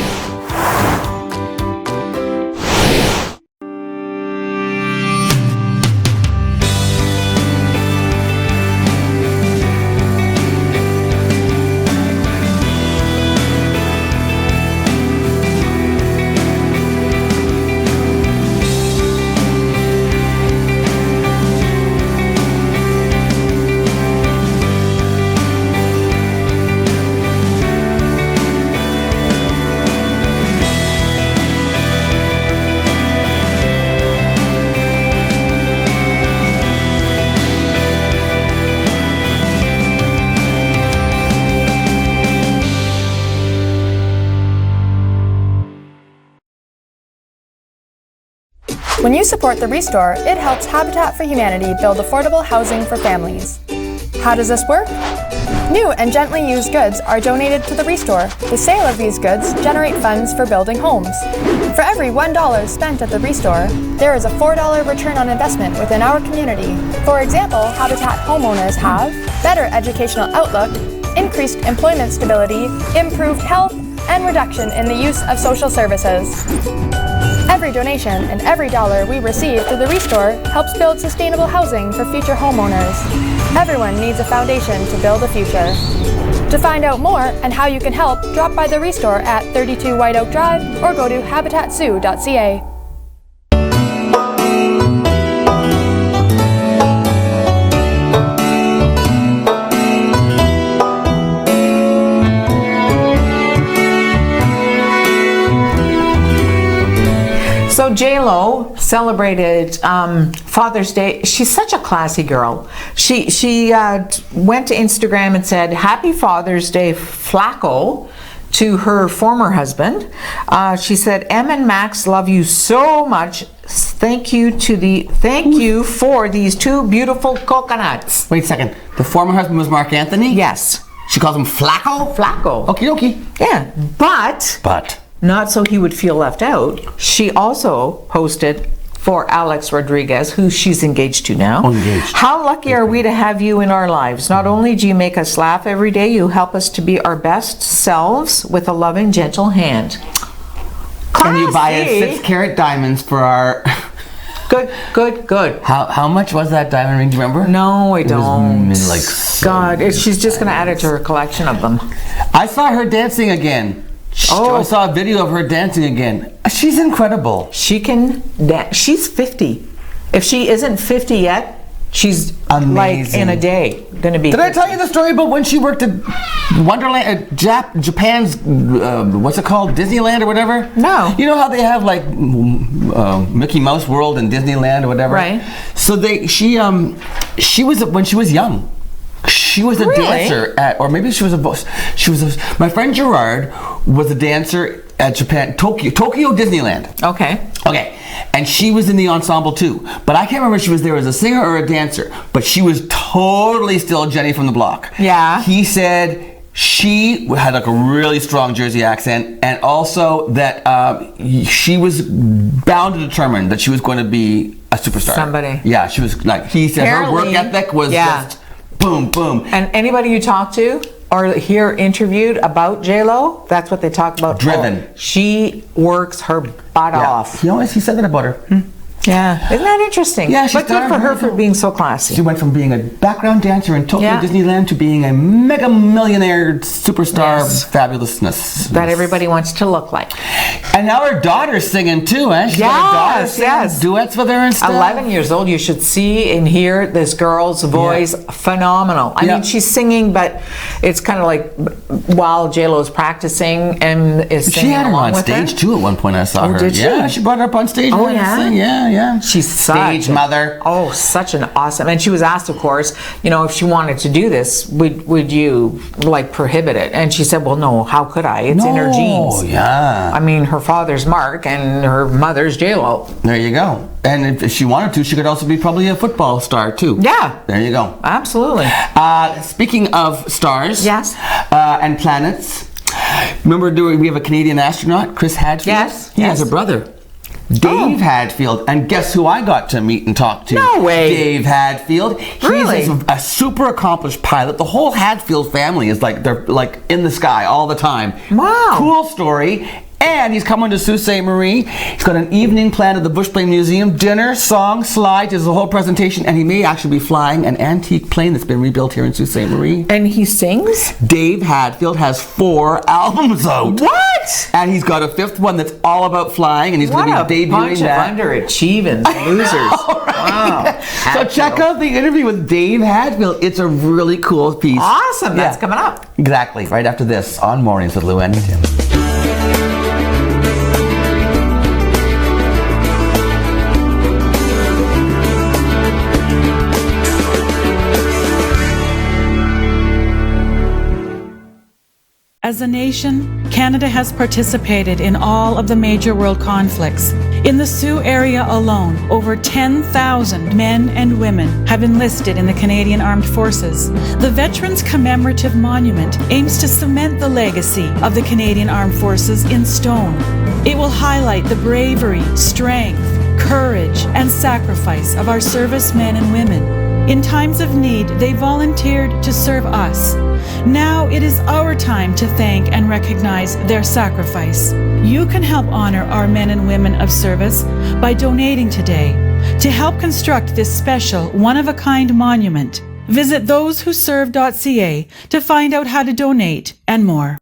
When you support the Restore, it helps Habitat for Humanity build affordable housing for families. How does this work? New and gently used goods are donated to the Restore. The sale of these goods generate funds for building homes. For every $1 spent at the Restore, there is a $4 return on investment within our community. For example, Habitat homeowners have better educational outlook, increased employment stability, improved health, and reduction in the use of social services. Every donation and every dollar we receive through the Restore helps build sustainable housing for future homeowners. Everyone needs a foundation to build a future. To find out more and how you can help, drop by the Restore at 32 White Oak Drive or go to habitatsioux.ca. So J-Lo celebrated Father's Day. She's such a classy girl. She went to Instagram and said, "Happy Father's Day, Flacco," to her former husband. She said, "Em and Max love you so much. Thank you for these 2 beautiful coconuts." Wait a second. The former husband was Mark Anthony? Yes. She calls him Flacco? Flacco. Okie dokie. Yeah, but not so he would feel left out, she also posted for Alex Rodriguez, who she's engaged to now. Engaged. How lucky are we to have you in our lives? Not only do you make us laugh every day, you help us to be our best selves with a loving, gentle hand. Can you buy us 6-carat diamonds for our... Good. How much was that diamond ring? Do you remember? No, I don't. Like she's just going to add it to her collection of them. I saw her dancing again. I saw a video of her dancing again. She's incredible. She can dance. She's 50. If she isn't 50 yet, she's amazing. Like in a day going to be. Did 50. I tell you the story about when she worked at Wonderland, Japan's, what's it called, Disneyland or whatever? No. You know how they have like Mickey Mouse World and Disneyland or whatever? Right. So she was, when she was young, she was a dancer at, or maybe my friend Gerard was a dancer at Tokyo Disneyland. Okay. And she was in the ensemble too. But I can't remember if she was there as a singer or a dancer. But she was totally still Jenny from the block. Yeah. He said she had like a really strong Jersey accent, and also that she was bound to determine that she was going to be a superstar. Somebody. Yeah, she was like, he said her work ethic was just boom, boom. And anybody you talk to or hear interviewed about J-Lo, that's what they talk about. Driven. She works her butt off. He said that about her. Yeah. Isn't that interesting? Yeah, but good for her for being so classy. She went from being a background dancer in Tokyo Disneyland to being a mega millionaire superstar fabulousness. That everybody wants to look like. And now her daughter's singing too, eh? She's got a daughter singing duets with her and stuff. 11 years old. You should see and hear this girl's voice. Phenomenal. I mean, she's singing, but it's kind of like while J-Lo's practicing and is singing She had her along on with stage too at one point. I saw her. Did she? Yeah, she brought her up on stage. Oh, and yeah? sing. Yeah. She's stage mother. Oh, such an awesome. And she was asked, of course, if she wanted to do this, would you like prohibit it? And she said, well, no, how could I? It's in her genes. Oh, yeah. I mean, her father's Mark and her mother's J-Lo. There you go. And if she wanted to, she could also be probably a football star too. Yeah. There you go. Absolutely. Speaking of stars. Yes. And planets. Remember we have a Canadian astronaut, Chris Hadfield? Yes. He has a brother, Dave Hadfield, and guess who I got to meet and talk to? No way. Dave Hadfield. Really? He's a super accomplished pilot. The whole Hadfield family is they're like in the sky all the time. Wow. Cool story. And he's coming to Sault Ste. Marie. He's got an evening planned at the Bushplane Museum. Dinner, song, slides, is the whole presentation. And he may actually be flying an antique plane that's been rebuilt here in Sault Ste. Marie. And he sings? Dave Hadfield has 4 albums out. What? And he's got a 5th one that's all about flying. And he's going to be debuting bunch that. Of underachieving losers. Wow. So check out the interview with Dave Hadfield. It's a really cool piece. Awesome. That's coming up. Exactly. Right after this on Mornings with Lou and Tim. As a nation, Canada has participated in all of the major world conflicts. In the Sioux area alone, over 10,000 men and women have enlisted in the Canadian Armed Forces. The Veterans Commemorative Monument aims to cement the legacy of the Canadian Armed Forces in stone. It will highlight the bravery, strength, courage, and sacrifice of our servicemen and women. In times of need, they volunteered to serve us. Now it is our time to thank and recognize their sacrifice. You can help honor our men and women of service by donating today to help construct this special one-of-a-kind monument. Visit thosewhoserve.ca to find out how to donate and more.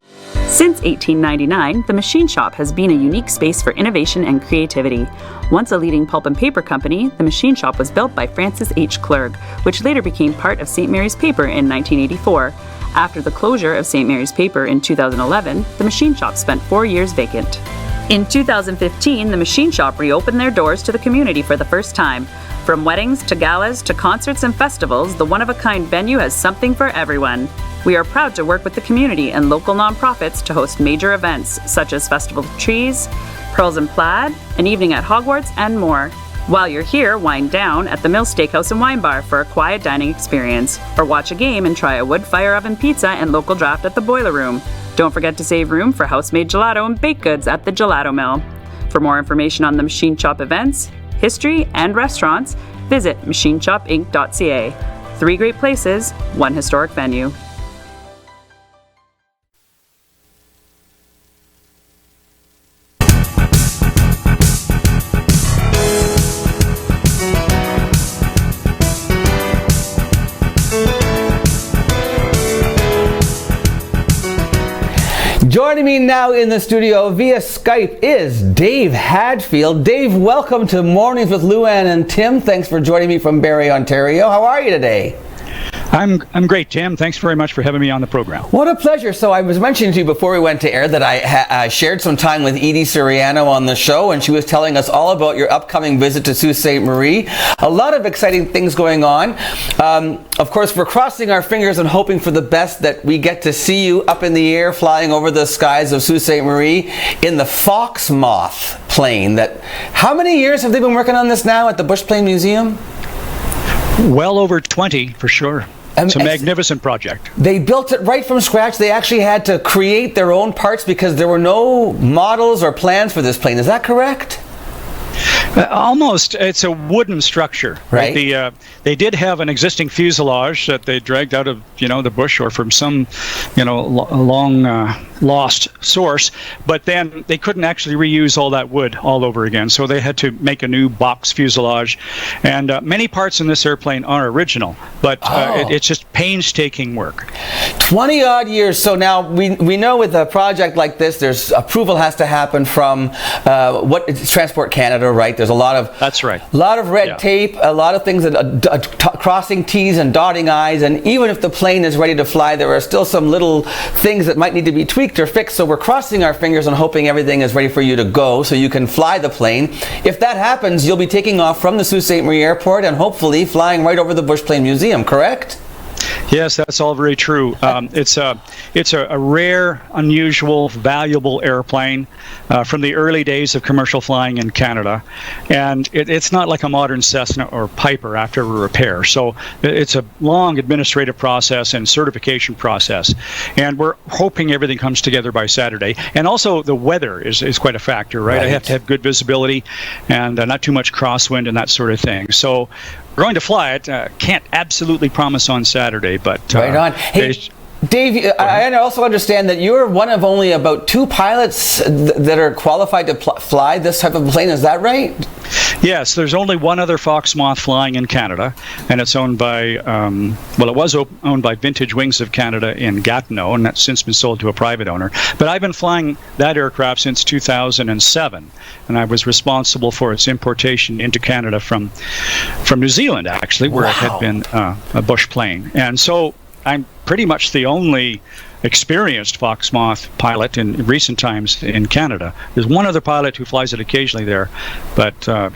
Since 1899, the Machine Shop has been a unique space for innovation and creativity. Once a leading pulp and paper company, the Machine Shop was built by Francis H. Clerg, which later became part of St. Mary's Paper in 1984. After the closure of St. Mary's Paper in 2011, the Machine Shop spent 4 years vacant. In 2015, the Machine Shop reopened their doors to the community for the first time. From weddings to galas to concerts and festivals, the one-of-a-kind venue has something for everyone. We are proud to work with the community and local nonprofits to host major events such as Festival of Trees, Pearls and Plaid, an evening at Hogwarts, and more. While you're here, wind down at the Mill Steakhouse and Wine Bar for a quiet dining experience, or watch a game and try a wood fire oven pizza and local draft at the Boiler Room. Don't forget to save room for house-made gelato and baked goods at the Gelato Mill. For more information on the Machine Shop events, history, and restaurants, visit machineshopinc.ca. 3 great places, 1 historic venue. Joining me now in the studio via Skype is Dave Hadfield. Dave, welcome to Mornings with Luann and Tim. Thanks for joining me from Barrie, Ontario. How are you today? I'm great, Tim. Thanks very much for having me on the program. What a pleasure. So I was mentioning to you before we went to air that I shared some time with Edie Soriano on the show, and she was telling us all about your upcoming visit to Sault Ste. Marie. A lot of exciting things going on. Of course, we're crossing our fingers and hoping for the best that we get to see you up in the air flying over the skies of Sault Ste. Marie in the Fox Moth plane. How many years have they been working on this now at the Bushplane Museum? Well over 20, for sure. It's a magnificent project. They built it right from scratch. They actually had to create their own parts because there were no models or plans for this plane. Is that correct? Almost. It's a wooden structure. Right. They did have an existing fuselage that they dragged out of the bush or from some long lost source, but then they couldn't actually reuse all that wood all over again, so they had to make a new box fuselage. And many parts in this airplane are original, but it's just painstaking work. 20 odd years. So now we know with a project like this, there's approval has to happen from Transport Canada, right? There's a lot of A lot of red tape, a lot of things that crossing T's and dotting I's, and even if the plane is ready to fly, there are still some little things that might need to be tweaked or fixed. So we're crossing our fingers and hoping everything is ready for you to go so you can fly the plane. If that happens, you'll be taking off from the Sault Ste. Marie Airport and hopefully flying right over the Bushplane Museum, correct? Yes, that's all very true. It's a rare, unusual, valuable airplane from the early days of commercial flying in Canada, and it's not like a modern Cessna or Piper after a repair. So it's a long administrative process and certification process, and we're hoping everything comes together by Saturday. And also the weather is quite a factor, right? I have to have good visibility and not too much crosswind and that sort of thing. So we're going to fly it. Can't absolutely promise on Saturday, but right on. Hey, Dave, I also understand that you're one of only about 2 pilots that are qualified to fly this type of plane. Is that right? Yes, there's only one other Fox Moth flying in Canada, and it's owned by, it was owned by Vintage Wings of Canada in Gatineau, and that's since been sold to a private owner. But I've been flying that aircraft since 2007, and I was responsible for its importation into Canada from New Zealand, actually, where it had been a bush plane. And so I'm pretty much the only experienced Fox Moth pilot in recent times in Canada. There's one other pilot who flies it occasionally there, but I'm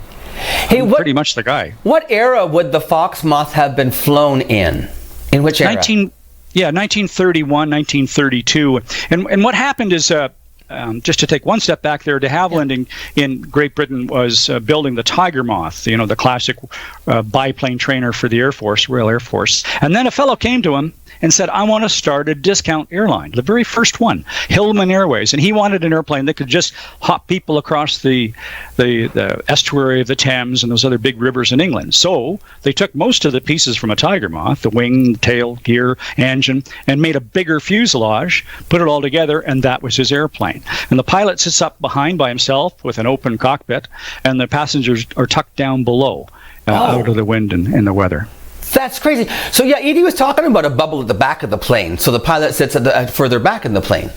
pretty much the guy. What era would the Fox Moth have been flown in? In which era? 1931, 1932. And what happened is, just to take one step back there, de Havilland in Great Britain was building the Tiger Moth, the classic biplane trainer for the Air Force, Royal Air Force. And then a fellow came to him and said, I want to start a discount airline, the very first one, Hillman Airways. And he wanted an airplane that could just hop people across the estuary of the Thames and those other big rivers in England. So they took most of the pieces from a Tiger Moth, the wing, tail, gear, engine, and made a bigger fuselage, put it all together, and that was his airplane. And the pilot sits up behind by himself with an open cockpit, and the passengers are tucked down below out of the wind and the weather. That's crazy. So yeah, Edie was talking about a bubble at the back of the plane. So the pilot sits at further back in the plane.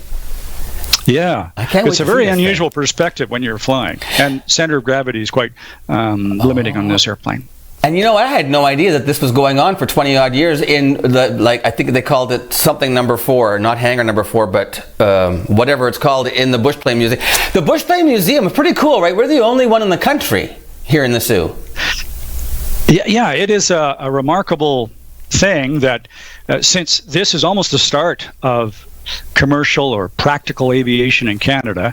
Yeah, it's a very unusual perspective when you're flying, and center of gravity is quite limiting on this airplane. And you know, I had no idea that this was going on for 20 odd years in the, I think they called it something number 4, not hangar number 4, but whatever it's called in the Bushplane Museum. The Bushplane Museum is pretty cool, right? We're the only one in the country here in the Sioux. Yeah, it is a remarkable thing that since this is almost the start of commercial or practical aviation in Canada,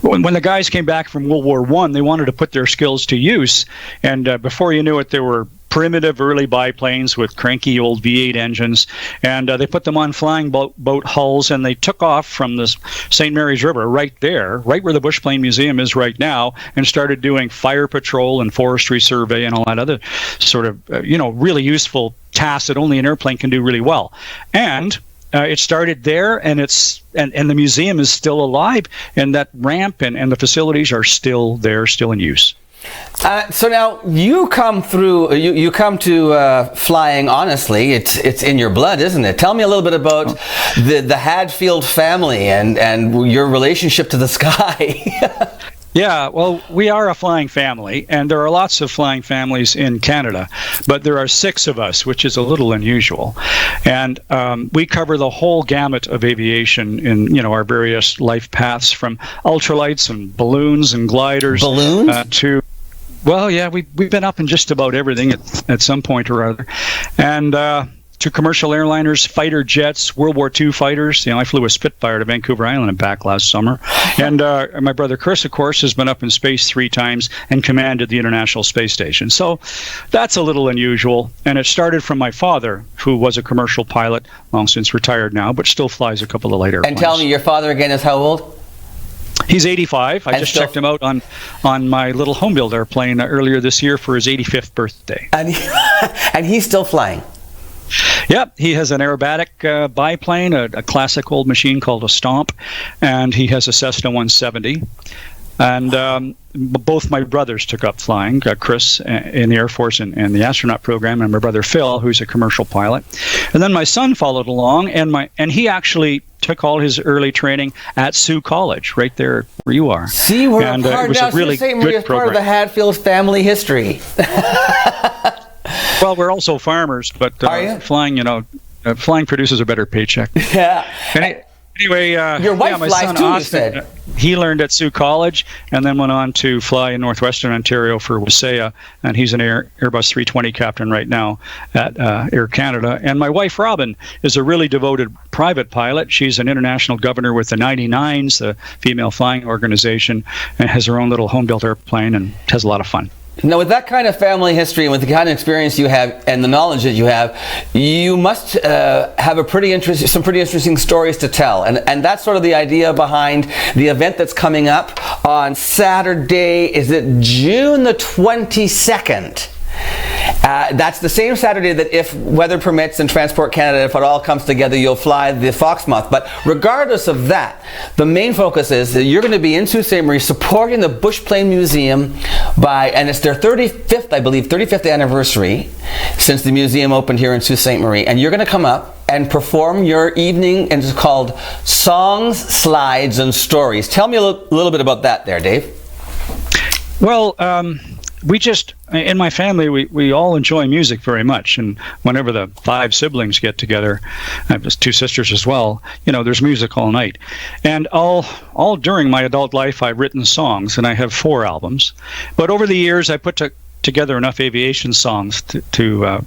when the guys came back from World War I, they wanted to put their skills to use, and before you knew it, there were primitive early biplanes with cranky old V8 engines, and they put them on flying boat hulls, and they took off from the St. Mary's River right there, right where the Bushplane Museum is right now, and started doing fire patrol and forestry survey and all that other sort of, really useful tasks that only an airplane can do really well. And it started there, and the museum is still alive, and that ramp and the facilities are still there, still in use. So now you come through. You come to flying. Honestly, it's in your blood, isn't it? Tell me a little bit about the Hadfield family and your relationship to the sky. Yeah, well, we are a flying family, and there are lots of flying families in Canada, but there are 6 of us, which is a little unusual. And we cover the whole gamut of aviation in, our various life paths, from ultralights and balloons and gliders. Balloons? To, well, yeah, we've been up in just about everything at some point or other. And to commercial airliners, fighter jets, World War II fighters. I flew a Spitfire to Vancouver Island and back last summer. And my brother Chris, of course, has been up in space 3 times and commanded the International Space Station. So that's a little unusual. And it started from my father, who was a commercial pilot, long since retired now, but still flies a couple of light airplanes. And tell me, your father again is how old? He's 85. I just checked him out on my little home build airplane earlier this year for his 85th birthday. And he's still flying? Yep, he has an aerobatic biplane, a classic old machine called a Stomp, and he has a Cessna 170. And both my brothers took up flying, Chris in the Air Force and the astronaut program, and my brother Phil, who's a commercial pilot. And then my son followed along, and he actually took all his early training at Sault College, right there where you are. See, we're a part, now, really good part of the Hadfield family history. Well, we're also farmers, but flying, flying produces a better paycheck. Yeah. Anyway, your wife my flies son too, Austin, you said. He learned at Sault College and then went on to fly in northwestern Ontario for Wasaya, and he's an Airbus 320 captain right now at Air Canada. And my wife, Robin, is a really devoted private pilot. She's an international governor with the 99s, the female flying organization, and has her own little home-built airplane and has a lot of fun. Now, with that kind of family history and with the kind of experience you have and the knowledge that you have, you must have some pretty interesting stories to tell. And that's sort of the idea behind the event that's coming up on Saturday. Is it June the 22nd? That's the same Saturday that, if weather permits and Transport Canada, if it all comes together, you'll fly the Foxmoth. But regardless of that, the main focus is that you're going to be in Sault Ste. Marie supporting the Bushplane Museum and it's their 35th anniversary since the museum opened here in Sault Ste. Marie. And you're going to come up and perform your evening, and it's called Songs, Slides, and Stories. Tell me a little bit about that there, Dave. Well, we just, in my family, we all enjoy music very much, and whenever the 5 siblings get together, I have 2 sisters as well, there's music all night. And all during my adult life, I've written songs, and I have 4 albums. But over the years, I put together enough aviation songs to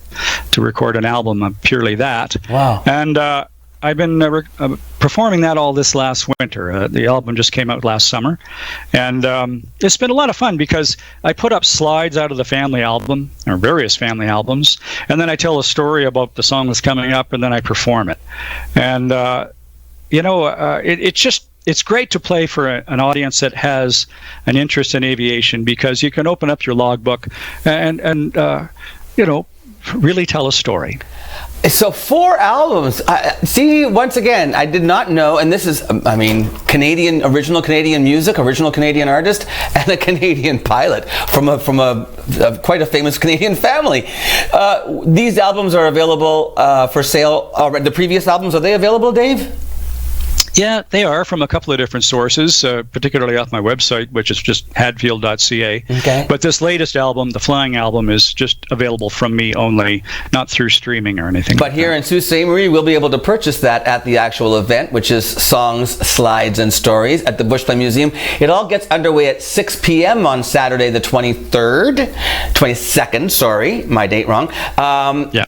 record an album of purely that. Wow. And I've been performing that all this last winter. The album just came out last summer, and it's been a lot of fun because I put up slides out of the family album, or various family albums, and then I tell a story about the song that's coming up, and then I perform it. And it's great to play for an audience that has an interest in aviation, because you can open up your logbook and really tell a story. So 4 albums. See, once again, I did not know, and this is, original Canadian music, original Canadian artist, and a Canadian pilot from quite a famous Canadian family. These albums are available for sale already. The previous albums, are they available, Dave? Yeah, they are, from a couple of different sources, particularly off my website, which is just hadfield.ca. Okay. But this latest album, the Flying album, is just available from me only, not through streaming or anything. But here in Sault Ste. Marie, we'll be able to purchase that at the actual event, which is Songs, Slides, and Stories at the Bushplane Museum. It all gets underway at 6 p.m. on Saturday the 22nd, sorry, my date wrong.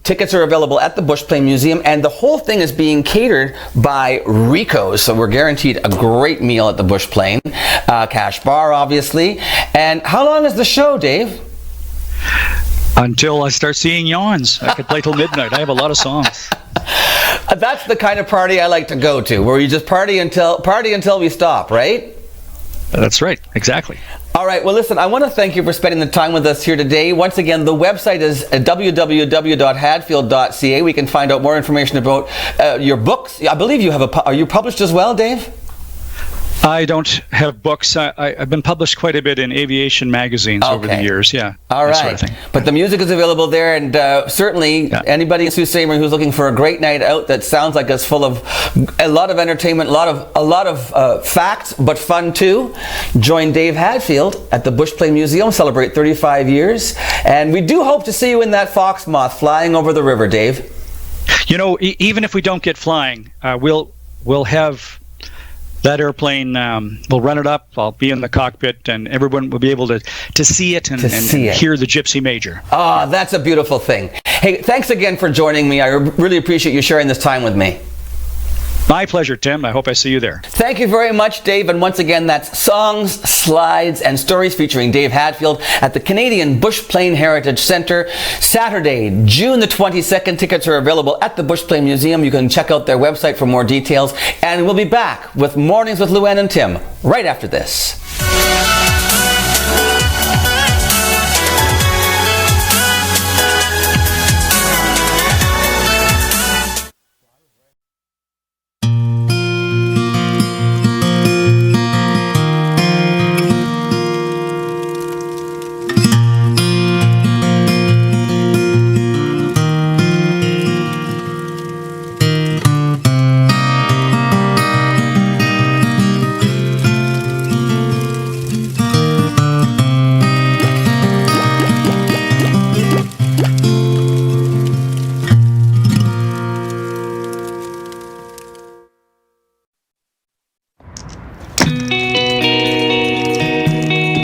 Tickets are available at the Bushplane Museum, and the whole thing is being catered by Rico's. So we're guaranteed a great meal at the Bushplane, cash bar, obviously. And how long is the show, Dave? Until I start seeing yawns. I could play till midnight. I have a lot of songs. That's the kind of party I like to go to, where you just party until we stop, right? That's right, exactly. All right, well, listen, I want to thank you for spending the time with us here today. Once again, the website is www.hadfield.ca. We can find out more information about your books. I believe you are you published as well, Dave? I don't have books. I've been published quite a bit in aviation magazines over the years. Yeah. All right. Sort of thing. But the music is available there, and certainly anybody in Sault Ste. Marie who's looking for a great night out that sounds like it's full of a lot of entertainment, a lot of facts, but fun too. Join Dave Hadfield at the Bushplane Museum. Celebrate 35 years, and we do hope to see you in that fox moth flying over the river, Dave. You know, even if we don't get flying, we'll have. That airplane, we'll run it up. I'll be in the cockpit, and everyone will be able to see it and hear the Gypsy Major. Ah, that's a beautiful thing. Hey, thanks again for joining me. I really appreciate you sharing this time with me. My pleasure, Tim. I hope I see you there. Thank you very much, Dave. And once again, that's Songs, Slides, and Stories featuring Dave Hadfield at the Canadian Bushplane Heritage Centre. Saturday, June the 22nd. Tickets are available at the Bushplane Museum. You can check out their website for more details. And we'll be back with Mornings with Luann and Tim right after this.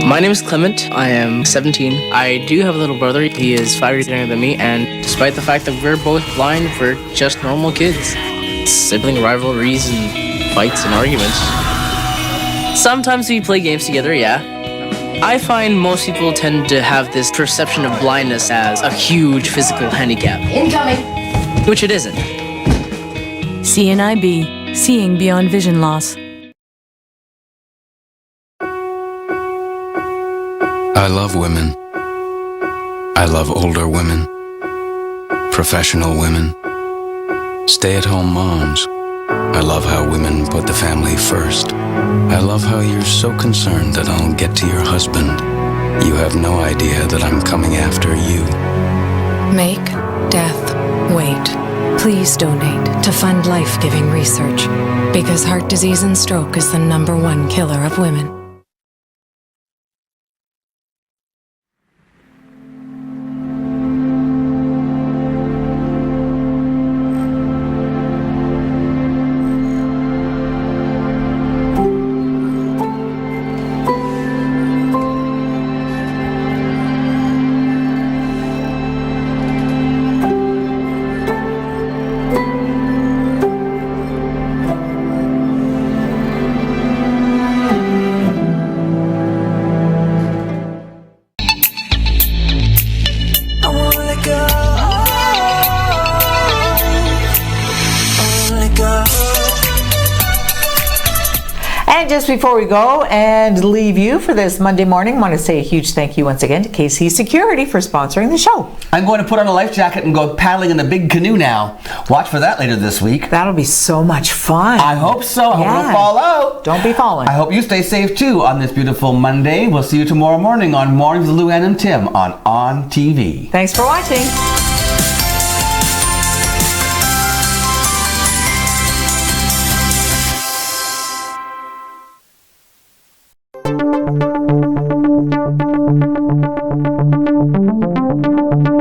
My name is Clement. I am 17. I do have a little brother. He is 5 years younger than me, and despite the fact that we're both blind, we're just normal kids. Sibling rivalries and fights and arguments. Sometimes we play games together, yeah. I find most people tend to have this perception of blindness as a huge physical handicap. Incoming. Which it isn't. CNIB, Seeing Beyond Vision Loss. I love women. I love older women, professional women, stay-at-home moms. I love how women put the family first. I love how you're so concerned that I'll get to your husband. You have no idea that I'm coming after you. Make death wait. Please donate to fund life-giving research, because heart disease and stroke is the #1 killer of women. And just before we go and leave you for this Monday morning, I want to say a huge thank you once again to KC Security for sponsoring the show. I'm going to put on a life jacket and go paddling in a big canoe now. Watch for that later this week. That'll be so much fun. I hope so. I hope I don't fall out. Don't be falling. I hope you stay safe too on this beautiful Monday. We'll see you tomorrow morning on Mornings with Luann and Tim on ONNtv. Thanks for watching. Thank you.